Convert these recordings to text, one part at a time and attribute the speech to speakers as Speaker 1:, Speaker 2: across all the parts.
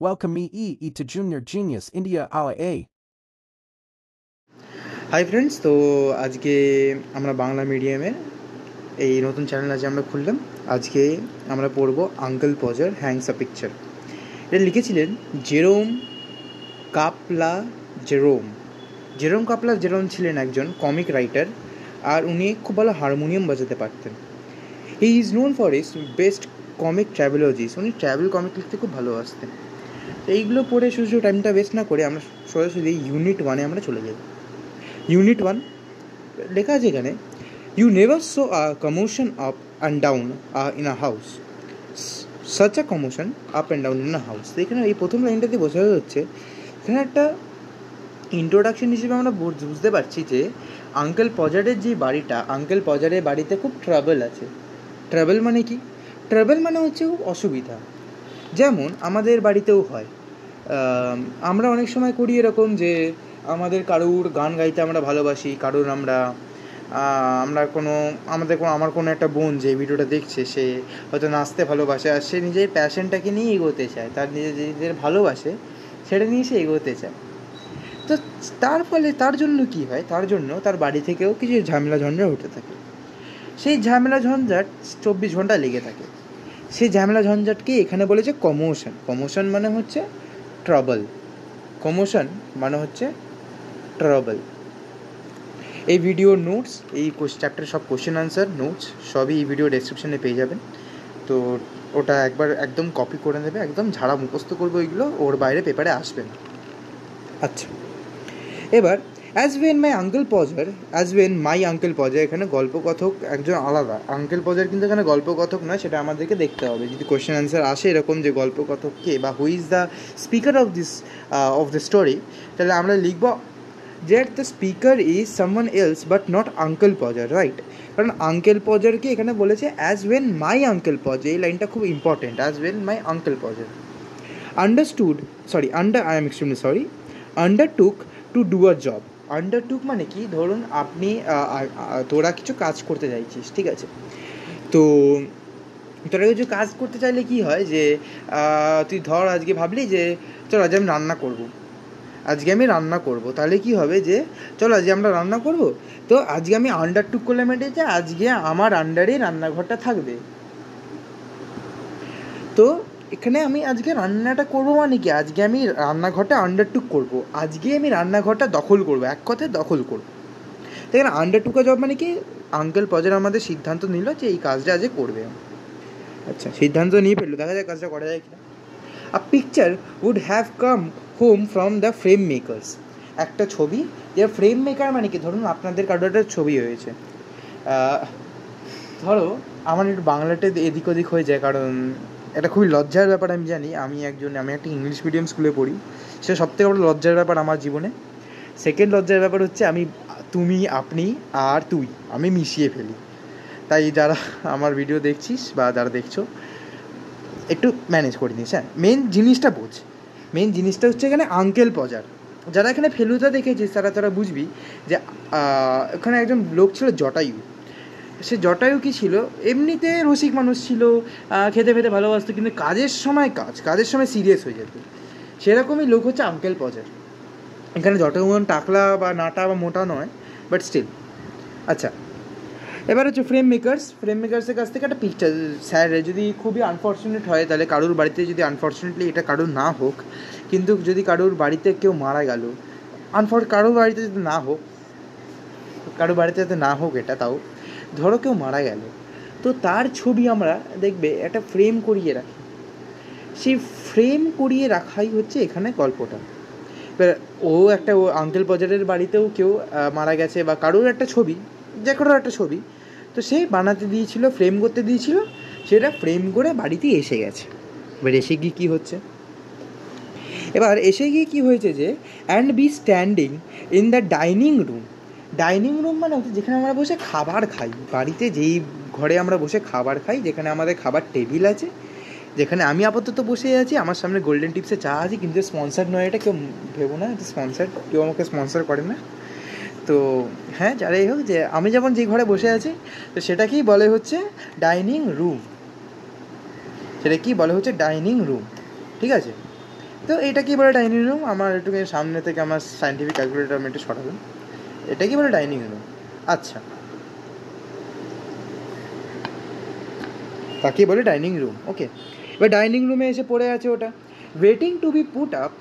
Speaker 1: Welcome me to Junior Genius India RA.
Speaker 2: Hi friends, তো আজকে আমরা বাংলা মিডিয়ামের এই নতুন চ্যানেল আজ আমরা খুললাম। আজকে আমরা পড়ব আঙ্কেল পজার হ্যাংস আ পিকচার। এটা লিখেছিলেন জেরোম কাপলা জেরোম। জেরোম ছিলেন একজন কমিক রাইটার, আর উনি খুব ভালো হারমোনিয়াম বাজাতে পারতেন। He is known for his best comic travelogues. উনি ট্র্যাভেল কমিক লিখতে খুব ভালোবাসতেন। তো এইগুলো পড়ে শুধু টাইমটা ওয়েস্ট না করে আমরা সরাসরি ইউনিট 1-এ আমরা চলে যাই। ইউনিট 1 লেখা আছে এখানে, you never saw a commotion up and down in a house, such a commotion up and down in a house. তো এখানে এই প্রথম লাইনটাতে বোঝা যাচ্ছে, এখানে একটা ইন্ট্রোডাকশন হিসেবে আমরা বুঝতে পারছি যে আঙ্কেল পজারের যে বাড়িটা, আঙ্কেল পজারের বাড়িতে খুব ট্রাবল আছে। ট্রাবল মানে কি? ট্রাবল মানে হচ্ছে খুব অসুবিধা। যেমন আমাদের বাড়িতেও হয়, আমরা অনেক সময় করি এরকম যে আমাদের কারুর গান গাইতে আমরা ভালোবাসি, কারুর আমার কোনো একটা বোন যে ভিডিওটা দেখছে, সে হয়তো নাচতে ভালোবাসে, আর সে নিজের প্যাশনটাকে নিয়ে এগোতে চায়, তার নিজের ভালোবাসে সেটা নিয়ে সে এগোতে চায়। তো তার ফলে তার জন্য কি হয়, তার জন্য তার বাড়ি থেকেও কিছু ঝামেলা ঝঞ্ঝাট হতে থাকে। সেই ঝামেলা ঝঞ্ঝাট 24 ঘন্টা লেগে থাকে। সেই ঝামেলা ঝঞ্ঝাটকে এখানে বলেছে কমোশন। কমোশন মানে হচ্ছে ট্রাবল। কমোশন মানে হচ্ছে ট্রাবল। এই ভিডিওর নোটস, এই চ্যাপ্টারের সব কোশ্চেন আনসার নোটস সবই এই ভিডিও ডেসক্রিপশানে পেয়ে যাবেন। তো ওটা একবার একদম কপি করে নেবে, একদম ঝাড়া মুখস্থ করবে, ওইগুলো ওর বাইরে পেপারে আসবে না। আচ্ছা, এবার অ্যাজ ওয়েন মাই আঙ্কেল পজার, এখানে গল্পকথক একজন আলাদা। আঙ্কেল পজার কিন্তু এখানে গল্পকথক নয়, সেটা আমাদেরকে দেখতে হবে। যদি কোশ্চেন আনসার আসে এরকম যে গল্পকথক কে বা who is the speaker of the story, তাহলে আমরা লিখব that the speaker is someone else but not Uncle Podger, right? কারণ আঙ্কেল পজারকে এখানে বলেছে as when my uncle Podger. এই লাইনটা খুব important, as when my uncle Podger undertook to do a job. Undertook মানে কি? ধরুন আপনি তোরা কিছু কাজ করতে চাইছিস, ঠিক আছে? তো তোরা কিছু কাজ করতে চাইলে কি হয় যে তুই ধর আজকে ভাবলি যে চল আজ আমি রান্না করবো, তাহলে কি হবে যে চলো আজকে আমরা রান্না করব। তো আজকে আমি আন্ডারটুক করলাম এটা যে আজকে আমার আন্ডারে রান্নাঘরটা থাকবে। তো এখানে আমি আজকে রান্নাটা করবো মানে কি, আজকে আমি রান্নাঘরটা আন্ডারটুক করবো, আজকে আমি রান্নাঘরটা দখল করবো, এক কথায় দখল করবো। তো এখানে আন্ডারটুকা জব মানে কি, আঙ্কেল পজার আমাদের সিদ্ধান্ত নিল যে এই কাজটা আজকে করবে। আচ্ছা, সিদ্ধান্ত নিয়ে ফেললো, দেখা যায় কাজটা করা যায় কিনা। A picture would have come home from the frame makers. একটা ছবি, যে ফ্রেম মেকার মানে কি, ধরুন আপনাদের কারোর একটা ছবি হয়েছে, ধরো আমার একটু বাংলাটা এদিক ওদিক হয়ে যায়, কারণ এটা খুবই লজ্জার ব্যাপার। আমি জানি আমি একটা ইংলিশ মিডিয়াম স্কুলে পড়ি, সেটা সবথেকে বড় লজ্জার ব্যাপার আমার জীবনে। সেকেন্ড লজ্জার ব্যাপার হচ্ছে আমি তুমি, আপনি আর তুই আমি মিশিয়ে ফেলি। তাই যারা আমার ভিডিও দেখছিস বা যারা দেখছো, একটু ম্যানেজ করে নিস। হ্যাঁ, মেন জিনিসটা হচ্ছে এখানে আঙ্কেল পজার। যারা এখানে ফেলুদা দেখেছিস তারা বুঝবি যে এখানে একজন লোক ছিল জটায়ু। সে জটায়ু কী ছিল, এমনিতে রসিক মানুষ ছিল, খেতে ফেতে ভালোবাসতো, কিন্তু কাজের সময় সিরিয়াস হয়ে যেত। সেরকমই লোক হচ্ছে আঙ্কেল পজার। এখানে জটায়ু টাকলা বা নাটা বা মোটা নয়, বাট স্টিল। আচ্ছা, এবার হচ্ছে ফ্রেম মেকার্সের কাছ থেকে একটা পিকচার। স্যার যদি খুবই আনফর্চুনেট হয়, তাহলে কারুর বাড়িতে যদি আনফর্চুনেটলি এটা কারুর না হোক, কিন্তু যদি কারুর বাড়িতে কেউ মারা গেল, কারোর বাড়িতে যাতে না হোক এটা, তাও ধরো কেউ মারা গেল, তো তার ছবি আমরা দেখবে একটা ফ্রেম করিয়ে রাখি। সেই ফ্রেম করিয়ে রাখাই হচ্ছে এখানে গল্পটা। এবার ও আঙ্কেল পজারের বাড়িতেও কেউ মারা গেছে বা কারোর একটা ছবি, যে কারোর একটা ছবি, তো সে বানাতে দিয়েছিল, ফ্রেম করতে দিয়েছিল, সেটা ফ্রেম করে বাড়িতে এসে গেছে। এবার এসে গিয়ে কী হয়েছে যে and B standing in the dining room মানে হচ্ছে যেখানে আমরা বসে খাবার খাই। বাড়িতে যেই ঘরে আমরা বসে খাবার খাই, যেখানে আমাদের খাবার টেবিল আছে, যেখানে আমি আপাতত বসে আছি, আমার সামনে গোল্ডেন টিপসে চা আছে, কিন্তু স্পন্সার নয়, এটা কেউ ভেবো না, এটা কেউ আমাকে স্পন্সার করে না। তো হ্যাঁ, যারাই হোক, যে আমি যেমন যে ঘরে বসে আছি, তো সেটাকেই বলে হচ্ছে ডাইনিং রুম, ঠিক আছে? তো এটা কি বলে ডাইনিং রুম? আমার একটু সামনে থেকে আমার সায়েন্টিফিক ক্যালকুলেটর আমি একটু সরালাম। এটা কি বলে ডাইনিং রুম? আচ্ছা, তাকে বলে ডাইনিং রুম। ওকে, এবার ডাইনিং রুমে এসে পড়ে আছে ওটা waiting to be put up,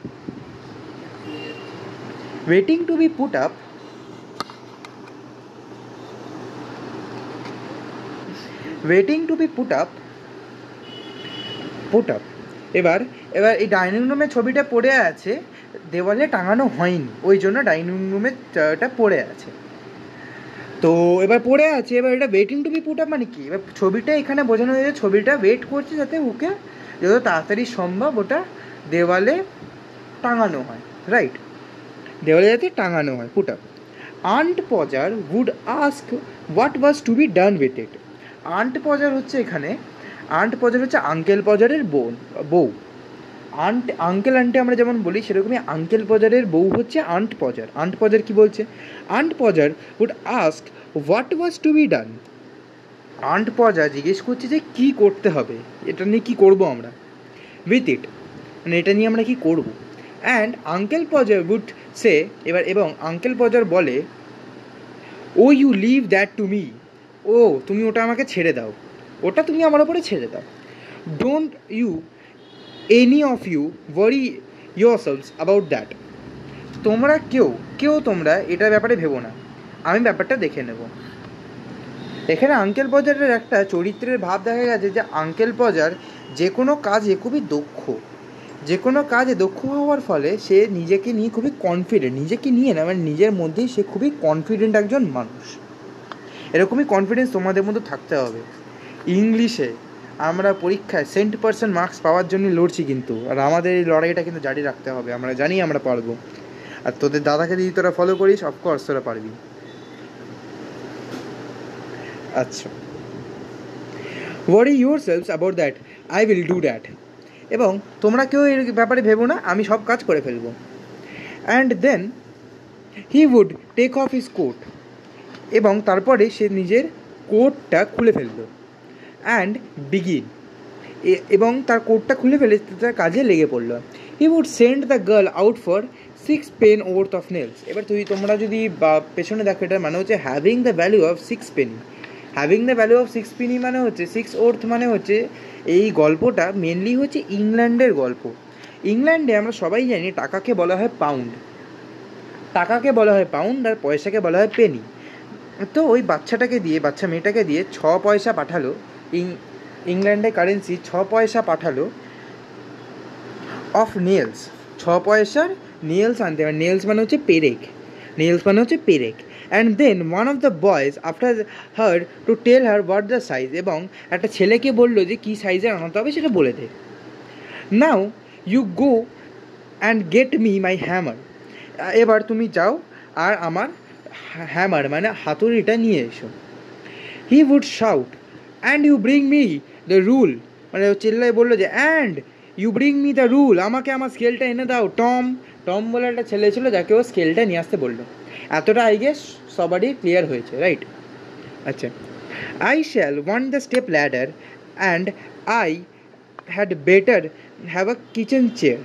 Speaker 2: waiting to be put up, waiting to be put up, put up. এবার এবার এই ডাইনিং রুমের ছবিটা পড়ে আছে, দেওয়ালে টাঙানো হয়নি, ওই জন্য ডাইনিং রুমের এটা পড়ে আছে। তো এবার পড়ে আছে, এবার এটা waiting to be put up মানে কি? এবার ছবিটা এখানে বোঝানো হয়েছে, ছবিটা ওয়েট করছে যাতে ওকে যত তাড়াতাড়ি সম্ভব ওটা দেওয়ালে টাঙানো হয়, রাইট? দেওয়ালে যাতে টাঙানো হয়, put up. Aunt Podger would ask what was to be done with it. Aunt Podger হচ্ছে এখানে, আন্ট পজার হচ্ছে আঙ্কেল পজারের বউ। আন্ট, আঙ্কেল আন্টি আমরা যেমন বলি সেরকমই আঙ্কেল পজারের বউ হচ্ছে আন্ট পজার। আন্ট পজার কি বলছে? Aunt Podger would ask what was to be done. Aunt Podger জিজ্ঞেস করছে যে কী করতে হবে, এটা নিয়ে কী করবো আমরা, উইথ ইট মানে এটা নিয়ে আমরা কী করবো। And uncle Podger would say, এবার এবং আঙ্কেল পজার বলে, oh you leave that to me, ও তুমি ওটা আমাকে ছেড়ে দাও, ওটা তুমি আমার ওপরে ছেড়ে দাও। Don't you any of you worry yourselves about that. তোমরা কেউ তোমরা এটার ব্যাপারে ভেবো না, আমি ব্যাপারটা দেখে নেব। এখানে আঙ্কেল পজারের একটা চরিত্রের ভাব দেখা গেছে যে আঙ্কেল পজার যে কোনো কাজে খুবই দক্ষ, যে কোনো কাজে দক্ষ হওয়ার ফলে সে নিজেকে নিয়ে খুবই কনফিডেন্ট, নিজেকে নিয়ে না মানে নিজের মধ্যেই সে খুবই কনফিডেন্ট একজন মানুষ। এরকমই কনফিডেন্স তোমাদের মধ্যে থাকতে হবে। ইংলিশে আমরা পরীক্ষায় 100% মার্কস পাওয়ার জন্য লড়ছি কিন্তু, আর আমাদের এই লড়াইটা কিন্তু জারি রাখতে হবে। আমরা জানি আমরা পারবো, আর তোদের দাদাকে যদি তোরা ফলো করিস অফকোর্স তোরা পারবি। আচ্ছা, worry your selves about that, I will do that. এবং তোমরা কেউ এর ব্যাপারে ভেবো না, আমি সব কাজ করে ফেলবো। And then he would take off his coat, এবং তারপরে সে নিজের কোটটা খুলে ফেললো। অ্যান্ড বিগিন, এবং তার কোটটা খুলে ফেলে তার কাজে লেগে পড়লো। He would send the girl out for 6 pen worth of nails. এবার তোমরা যদি পেছনে দেখো, এটার মানে হচ্ছে having the value of 6 penny. Having the value of 6 penny মানে হচ্ছে 6 ওর্থ মানে হচ্ছে, এই গল্পটা মেনলি হচ্ছে ইংল্যান্ডের গল্প। ইংল্যান্ডে আমরা সবাই জানি টাকাকে বলা হয় পাউন্ড, টাকাকে বলা হয় পাউন্ড, আর পয়সাকে বলা হয় পেনি। তো ওই বাচ্চা মেয়েটাকে দিয়ে 6 পয়সা পাঠালো, ইংল্যান্ডের কারেন্সি 6 পয়সা পাঠালো অফ নেলস, 6 পয়সার নেলস আনতে। এবার নেলস মানে হচ্ছে পেরেক, নেলস মানে হচ্ছে পেরেক। And then one of the boys after her to tell her what the size, এবং একটা ছেলেকে বললো যে কী সাইজের আনাতে হবে সেটা বলে দে। Now you go and get me my hammer, এবার তুমি যাও আর আমার হ্যামার মানে হাতুড়িটা নিয়ে এসো। He would shout, and you bring me the rule, মানে চিল্লায় বললো যে and you bring me the rule, আমাকে আমার স্কেলটা এনে দাও। টম বলে একটা ছেলে ছিল যাকে ও স্কেলটা নিয়ে আসতে বললো। এতটা আই গেস সবারই ক্লিয়ার হয়েছে, রাইট? আচ্ছা, I shall want the step ladder and I had better have a kitchen chair.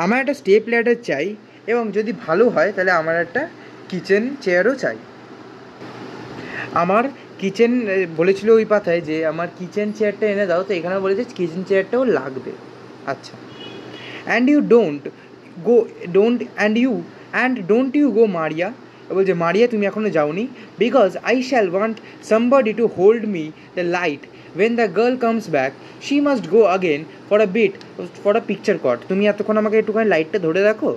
Speaker 2: আমার একটা স্টেপ ল্যাডার চাই, এবং যদি ভালো হয় তাহলে আমার একটা কিচেন চেয়ারও চাই। আমার কিচেন বলেছিল ওই পাতায় যে আমার কিচেন চেয়ারটা এনে দাও, তো এখানে বলেছে কিচেন চেয়ারটাও লাগবে। আচ্ছা, and you don't go Maria, বলছে মারিয়া তুমি এখনও যাওনি, because I shall want somebody to hold me the light when the girl comes back, she must go again for a picture cut. তুমি এতক্ষণ আমাকে একটুখানি লাইটটা ধরে রাখো,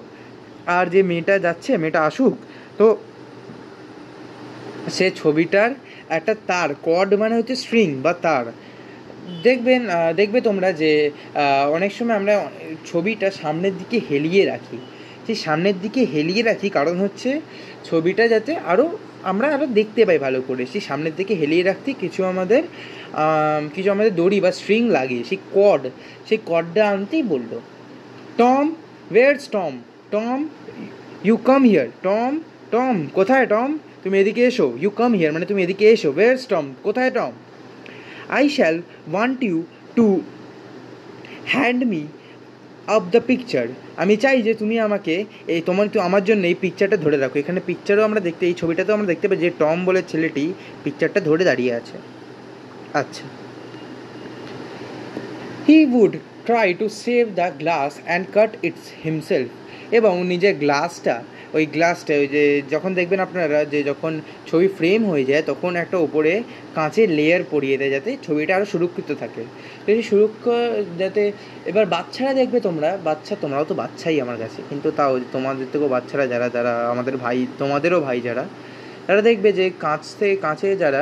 Speaker 2: আর যে মেয়েটা যাচ্ছে মেয়েটা আসুক। তো সে ছবিটার একটা তার, কর্ড মানে হচ্ছে স্ট্রিং বা তার, দেখবে তোমরা যে অনেক সময় আমরা ছবিটা সামনের দিকে হেলিয়ে রাখি, সেই সামনের দিকে হেলিয়ে রাখি কারণ হচ্ছে ছবিটা যাতে আমরা আরও দেখতে পাই ভালো করে। সেই সামনের দিকে হেলিয়ে রাখতে কিছু আমাদের দড়ি বা স্ট্রিং লাগে, সেই কর্ডটা আনতেই বললো। Tom, where's Tom, you come here. Tom কোথায়? টম তুমি এদিকে এসো। ইউ কাম হিয়ার মানে তুমি এদিকে এসো। ওয়েয়ারস টম, কোথায় Tom? I shall want you to hand me off the picture, আমি চাই যে তুমি আমাকে এই আমার জন্য এই পিকচারটা ধরে রাখো। এখানে পিকচারও আমরা দেখতে, এই ছবিটাতেও আমরা দেখতে পাই যে টম বলে ছেলেটি পিকচারটা ধরে দাঁড়িয়ে আছে। আচ্ছা, he would try to save the glass and cut its himself, এবং নিজের গ্লাসটা, ওই যে যখন দেখবেন আপনারা যে যখন ছবি ফ্রেম হয়ে যায় তখন একটা ওপরে কাঁচের লেয়ার পরিয়ে দেয় যাতে ছবিটা আরও সুরক্ষিত থাকে, সেই সুরক্ষা যাতে। এবার বাচ্চারা দেখবে, তোমরাও তো বাচ্চাই আমার কাছে, কিন্তু তাও তোমাদের থেকেও বাচ্চারা যারা আমাদের ভাই, তোমাদেরও ভাই যারা, তারা দেখবে যে কাঁচে যারা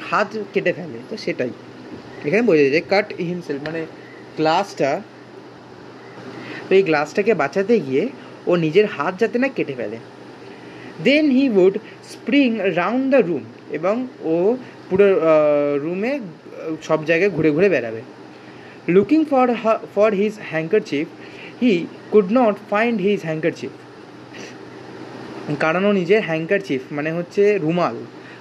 Speaker 2: হাত কেটে ফেলে, তো সেটাই এখানে বোঝা যায় যে কাট হিমসেলফ মানে গ্লাসটা, তো এই গ্লাসটাকে বাঁচাতে গিয়ে ও নিজের হাত যাতে না কেটে ফেলে। Then he would spring round the room, এবং ও পুরো রুমে সব জায়গায় ঘুরে ঘুরে বেড়াবে। Looking for his handkerchief, he could not find his handkerchief, কারণ ও নিজের হ্যাঙ্কারচিফ মানে হচ্ছে রুমাল,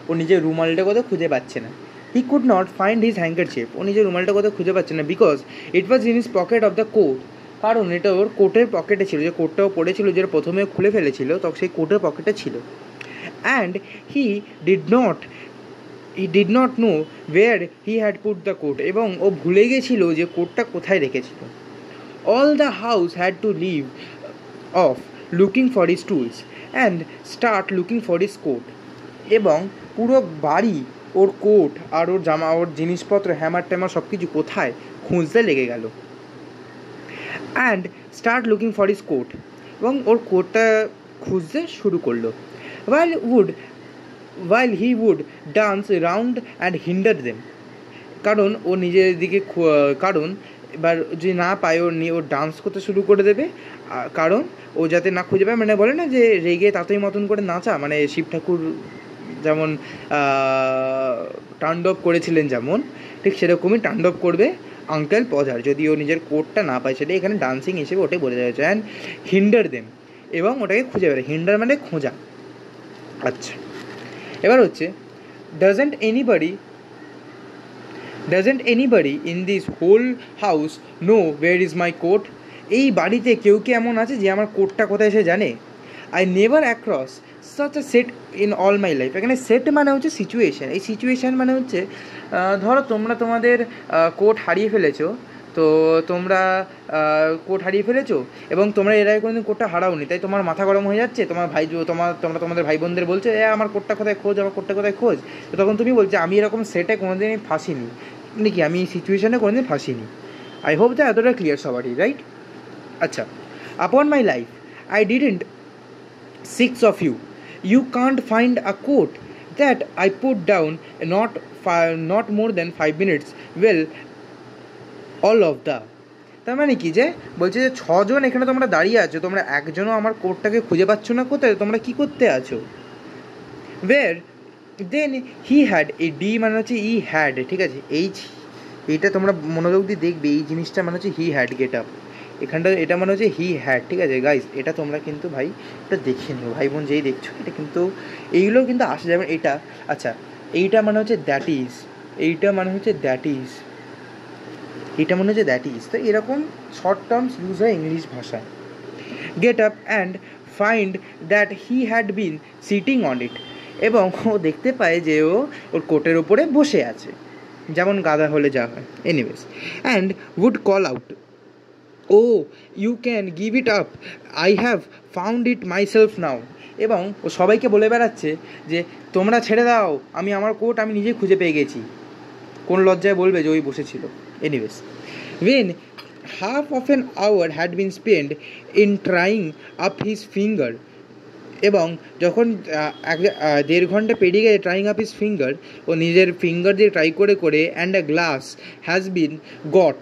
Speaker 2: ও নিজের রুমালটা কোথাও খুঁজে পাচ্ছে না। He could not find his handkerchief, ও নিজের রুমালটা কোথাও খুঁজে পাচ্ছে না, because it was in his pocket of the coat, কারণ এটা ওর কোটের পকেটে ছিল, যে কোটটাও পড়েছিল, যে প্রথমে খুলে ফেলেছিল তখন সেই কোটের পকেটে ছিল। And he did not know where he had put the coat, এবং ও ভুলে গেছিল যে কোটটা কোথায় রেখেছিল। All the house had to leave off looking for his tools and start looking for his coat, এবং পুরো বাড়ি ওর কোট আর ওর জামা, ওর জিনিসপত্র, হ্যামার ট্যামার সব কিছু কোথায় খুঁজতে লেগে গেল। And start looking for his coat, এবং ওর কোটটা খুঁজতে শুরু করলো। while he would dance around and hinder them, কারণ ও নিজের দিকে, কারণ এবার যদি না পায় ও ডান্স করতে শুরু করে দেবে, কারণ ও যাতে না খুঁজে পায়, মানে বলে না যে রেগে তাতই মতন করে নাচা, মানে শিব ঠাকুর যেমন তাণ্ডব করেছিলেন যেমন, ঠিক সেরকমই তাণ্ডব করবে আঙ্কেল পজার যদি ও নিজের কোটটা না পায়। সেটা এখানে ডান্সিং হিসেবে ওটাই বলে দেওয়া হয়েছে। অ্যান্ড হিন্ডার দেম, এবং ওটাকে খুঁজে বেড়ে, হিন্ডার মানে খোঁজা। আচ্ছা, এবার হচ্ছে doesn't anybody in this whole house know where is my coat, এই বাড়িতে কেউ কি এমন আছে যে আমার কোটটা কোথায় সে জানে? I never across such a set in all my life, এখানে সেট মানে হচ্ছে সিচুয়েশান, এই সিচুয়েশান মানে হচ্ছে ধরো তোমরা তোমাদের কোট হারিয়ে ফেলেছো, তো তোমরা কোট হারিয়ে ফেলেছো এবং তোমরা এর আগে কোনোদিন কোটটা হারাওনি, তাই তোমার মাথা গরম হয়ে যাচ্ছে, তোমরা তোমাদের ভাই বোনদের বলছো আমার কোটটা কোথায় খোঁজ, আমার কোটটা কোথায় খোঁজ, তো তখন তুমি বলছো আমি এরকম সেটে কোনোদিনই ফাঁসিনি, মানে কি আমি এই সিচুয়েশানে কোনোদিন ফাঁসিনি। আই হোপ দ্যাট এতটা ক্লিয়ার সবারই, রাইট? আচ্ছা, আপন my life I didn't six of you can't find a quote that I put down not more than 5 minutes, well all of the, তার মানে কি যে বলছে যে 6 জন এখানে তোমরা দাঁড়িয়ে আছো, তোমরা একজনও আমার কোটটাকে খুঁজে পাচ্ছ না, কোথায় তোমরা কি করতে আছো? where then he had, এই ডি মানে হচ্ছে ই হ্যাড, ঠিক আছে, এইটা তোমরা মনোযোগ দিয়ে দেখবে, এই জিনিসটা মানে হচ্ছে হি হ্যাড গেট আপ, এখানটা এটা মানে হচ্ছে হি হ্যাড, ঠিক আছে গাইস, এটা তোমরা কিন্তু ভাই এটা দেখে নিও, ভাই বোন যেই দেখছো এটা কিন্তু এইগুলো কিন্তু আসে যাবে এটা। আচ্ছা, এইটা মানে হচ্ছে দ্যাট ইজ, এইটা মানে হচ্ছে দ্যাট ইজ, এটা মনে হচ্ছে দ্যাট ইজ, তো এরকম শর্ট টার্মস ইউজ হয় ইংলিশ ভাষায়। Get up and find that he had been sitting on it, এবং ও দেখতে পায় যে ও ওর কোটের ওপরে বসে আছে, যেমন গাধা হলে যা হয়, anyways. And would call out, oh you can give it up, I have found it myself now, এবং ও সবাইকে বলে বেড়াচ্ছে যে তোমরা ছেড়ে দাও, আমি আমার কোট আমি নিজেই খুঁজে পেয়ে গেছি। কোন লজ্জায় বলবে যে ওই বসেছিল? Anyways, when half of an hour had been spent in trying up his finger, এবং যখন 1.5 ঘন্টা পেরিয়ে গেছে ট্রাইং আপ হিজ ফিঙ্গার, ও নিজের ফিঙ্গার দিয়ে ট্রাই করে করে, and a glass has been got,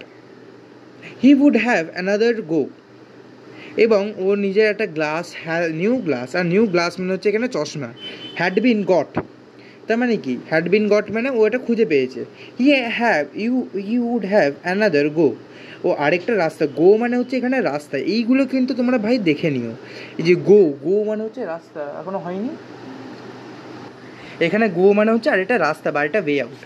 Speaker 2: he would have another go, এবং ও নিজের একটা গ্লাস, নিউ গ্লাস মানে হচ্ছে এখানে চশমা, হ্যাড বিন গট, তার মানে কি হ্যাড বিন গট মানে ও এটা খুঁজে পেয়েছে। ইউ উড হ্যাভ অ্যানাদার গো, ও আরেকটা রাস্তা, গো মানে হচ্ছে এখানে রাস্তা, এইগুলো কিন্তু তোমরা ভাই দেখে নিও, এই যে গো মানে হচ্ছে রাস্তা, এখনো হয়নি, এখানে গো মানে হচ্ছে আরেকটা রাস্তা বা আরেকটা way out.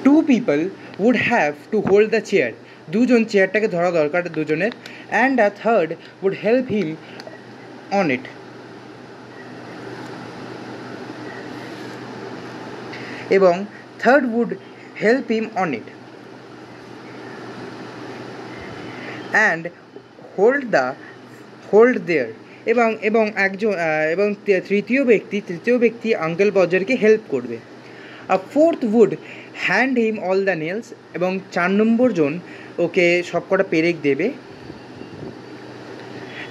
Speaker 2: Two people would have to hold the chair, দুজন চেয়ারটাকে ধরা দরকার দুজনের, and a third would help him on it, এবং third would help him on it and hold there, এবং একজন এবং তৃতীয় ব্যক্তি আঙ্কেল পজারকে হেল্প করবে। A fourth would hand him all the nails, এবং 4 নম্বর জন ওকে সব কটা পেরেক দেবে।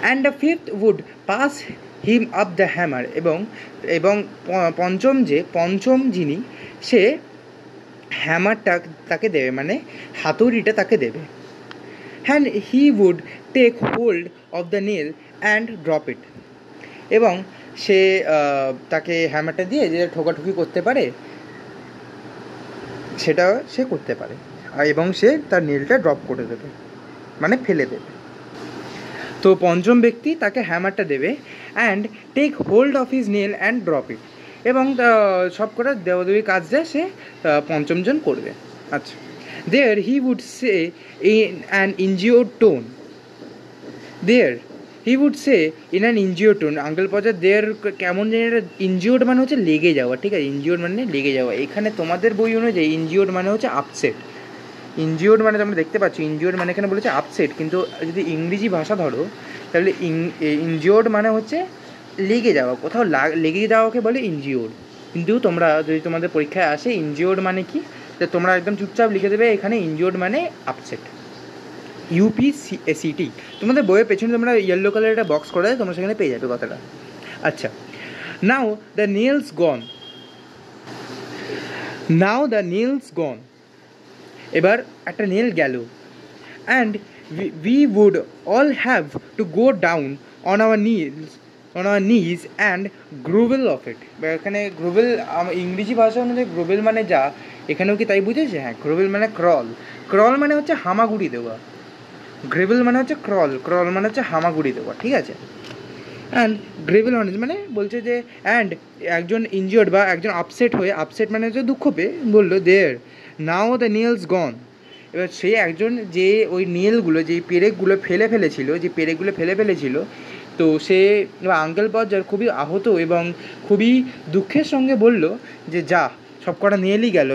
Speaker 2: And the fifth would pass him up the hammer, এবং পঞ্চম যিনি সে হ্যামারটা তাকে দেবে, মানে হাতুড়িটা তাকে দেবে। And he would take hold of the nail and drop it, এবং সে তাকে হ্যামারটা দিয়ে যে ঠোকাঠুকি করতে পারে সেটা সে করতে পারে, এবং সে তার নেলটা ড্রপ করে দেবে, মানে ফেলে দেবে। তো পঞ্চম ব্যক্তি তাকে হ্যামারটা দেবে, and take hold of his nail and drop it, এবং সব কটা দেওয়াদেবী কাজটা সে পঞ্চমজন করবে। আচ্ছা, there he would say in an injured tone, uncle পজার দেয়ার কেমন জানি একটা ইনজিওর্ড মানে হচ্ছে লেগে যাওয়া, ঠিক আছে, ইনজিওর্ড মানে লেগে যাওয়া। এখানে তোমাদের বই অনুযায়ী ইনজিওর্ড মানে হচ্ছে আপসেট, ইনজিওর্ড মানে তোমরা দেখতে পাচ্ছ ইনজিওর্ড মানে এখানে বলেছে আপসেট, কিন্তু যদি ইংরেজি ভাষা ধরো তাহলে ইনজিওর্ড মানে হচ্ছে লেগে যাওয়া, কোথাও লেগে যাওয়াকে বলে ইনজিওর্ড। কিন্তু তোমরা যদি তোমাদের পরীক্ষায় আসে ইনজিওর্ড মানে কি, তো তোমরা একদম চুপচাপ লিখে দেবে এখানে ইনজিওর্ড মানে আপসেট, UPCT। তোমাদের বইয়ের পেছনে তোমরা ইয়েলো কালারের একটা বক্স করে দেয়, তোমরা সেখানে পেয়ে যাবে কথাটা। আচ্ছা, নাও দ্য নেলস গন, এবার একটা নেল গেল, and we would all have to go down on our knees and grovel of it। এখানে গ্রোভেল ইংরেজি ভাষা অনুযায়ী গ্রোভেল মানে যা, এখানেও কি তাই বুঝেছে? হ্যাঁ, গ্রোভেল মানে ক্রল মানে হচ্ছে হামাগুড়ি দেওয়া, গ্রেভেল মানে হচ্ছে ক্রল মানে হচ্ছে হামাগুড়ি দেওয়া, ঠিক আছে। অ্যান্ড গ্রেভেল মানে বলছে যে, অ্যান্ড একজন ইনজিওর্ড বা একজন আপসেট মানে হচ্ছে দুঃখ পেয়ে বললো, দেয়ার নাও দ্য নেলস গন। এবার সেই একজন যে ওই নেলগুলো যে পেরেকগুলো ফেলে ফেলেছিল, তো সে আঙ্কেল পজার খুবই আহত এবং খুবই দুঃখের সঙ্গে বলল যে যা, সব কটা নেলই গেল,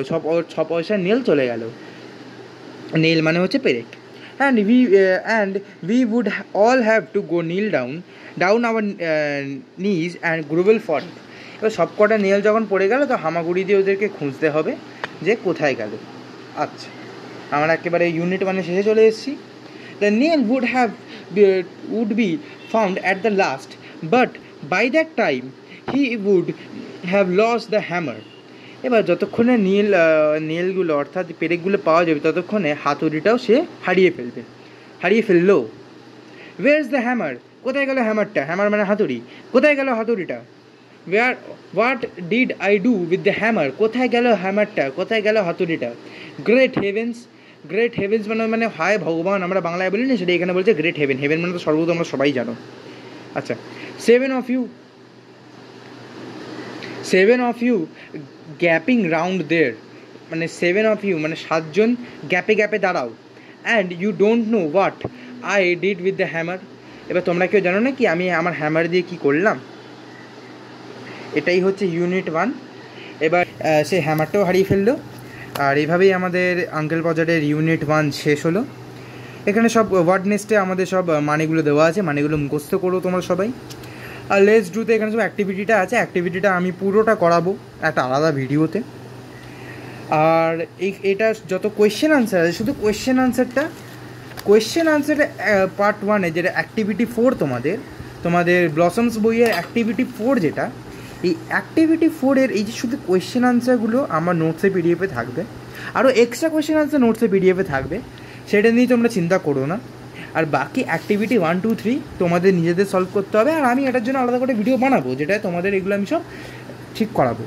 Speaker 2: ছ পয়সার নেল চলে গেল। নেল মানে হচ্ছে পেরেক। and we would all have to go kneel down our knees and grovel for it। এবার সব কটা নেল যখন পড়ে গেল তো হামাগুড়ি দিয়ে ওদেরকে খুঁজতে হবে যে কোথায় গেল। আচ্ছা, আমরা একেবারে ইউনিট মানে শেষে চলে এসেছি। the nail would be found at the last, but by that time he would have lost the hammer। এবার যতক্ষণে নেলগুলো অর্থাৎ পেরেকগুলো পাওয়া যাবে ততক্ষণে হাতুড়িটাও সে হারিয়ে ফেললো। ওয়েয়ার ইজ দ্য হ্যামার, কোথায় গেল হ্যামারটা? হ্যামার মানে হাতুড়ি, কোথায় গেল হাতুড়িটা? What did I do with the hammer, কোথায় গেল হ্যামারটা, কোথায় গেল হাতুড়িটা? গ্রেট হেভেন্স মানে হায় ভগবান, আমরা বাংলায় বলি না, সেটা এখানে বলছে গ্রেট হেভেন মানে তো সর্বত আমরা সবাই জানো। আচ্ছা, seven of you gapping round there, মানে 7 of you মানে 7 জন গ্যাপে দাঁড়াও। And you don't know what I did with the hammer, এবার তোমরা কেউ জানো না কি আমি আমার হ্যামার দিয়ে কী করলাম? এটাই হচ্ছে ইউনিট 1। এবার সে হ্যামারটাও হারিয়ে ফেললো। আর এইভাবেই আমাদের আঙ্কেল পজারের ইউনিট 1 শেষ হলো। এখানে সব ওয়ার্ড নেস্টে আমাদের সব মানেগুলো দেওয়া আছে, মানেগুলো মুখস্থ করো তোমরা সবাই। আর লেটস ডুতে এখানে সব অ্যাক্টিভিটিটা আছে, অ্যাক্টিভিটিটা আমি পুরোটা করাবো একটা আলাদা ভিডিওতে। আর এটা যত কোয়েশ্চেন আনসার আছে, শুধু কোয়েশ্চেন আনসারে পার্ট 1-এ যেটা অ্যাক্টিভিটি 4 তোমাদের ব্লসমস বইয়ের অ্যাক্টিভিটি 4 যেটা, এই অ্যাক্টিভিটি 4-এর এই যে শুধু কোয়েশ্চেন আনসারগুলো আমার নোটসে পিডিএফে থাকবে, আরও এক্সট্রা কোয়েশ্চেন আনসার নোটসে পিডিএফে থাকবে, সেটা নিয়ে তোমরা চিন্তা করো না। আর বাকি অ্যাক্টিভিটি 1, 2, 3 তোমাদের নিজেদের সলভ করতে হবে। আর আমি এটার জন্য আলাদা করে ভিডিও বানাবো যেটা তোমাদের এগুলো আমি সব ঠিক করাবো।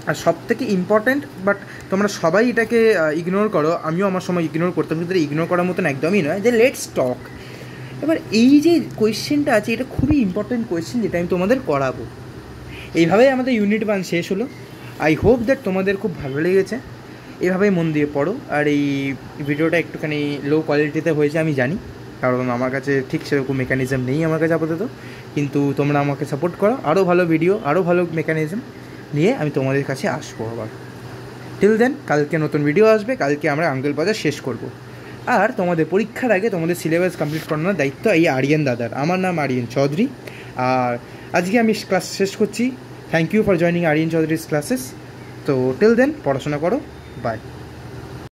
Speaker 2: আর সব থেকে ইম্পর্ট্যান্ট, বাট তোমরা সবাই এটাকে ইগনোর করো, আমিও আমার সময় ইগনোর করতাম, কিন্তু ইগনোর করার মতন একদমই নয়, যে লেটস টক। এবার এই যে কোয়েশ্চেনটা আছে এটা খুবই ইম্পর্ট্যান্ট কোয়েশ্চেন যেটা আমি তোমাদের করাবো। এইভাবেই আমাদের ইউনিট 1 শেষ হলো। আই হোপ দ্যাট তোমাদের খুব ভালো লেগেছে। এভাবেই মন দিয়ে পড়ো। আর এই ভিডিওটা একটুখানি লো কোয়ালিটিতে হয়েছে আমি জানি, কারণ আমার কাছে ঠিক সেরকম মেকানিজম নেই আমার কাছে আপাতত, কিন্তু তোমরা আমাকে সাপোর্ট করো, আরও ভালো ভিডিও আরও ভালো মেকানিজম নিয়ে আমি তোমাদের কাছে আসবো আবার। টিল দেন, কালকে নতুন ভিডিও আসবে, কালকে আমরা আঙ্কেল বাজার শেষ করব। আর তোমাদের পরীক্ষার আগে তোমাদের সিলেবাস কমপ্লিট করানোর দায়িত্ব এই আরিয়ান দাদার। আমার নাম আরিয়ান চৌধুরী, আর আজকে আমি ক্লাস শেষ করছি। Thank you for joining Aryan Chowdhury's classes. তো টিল দেন পড়াশোনা করো, বাই।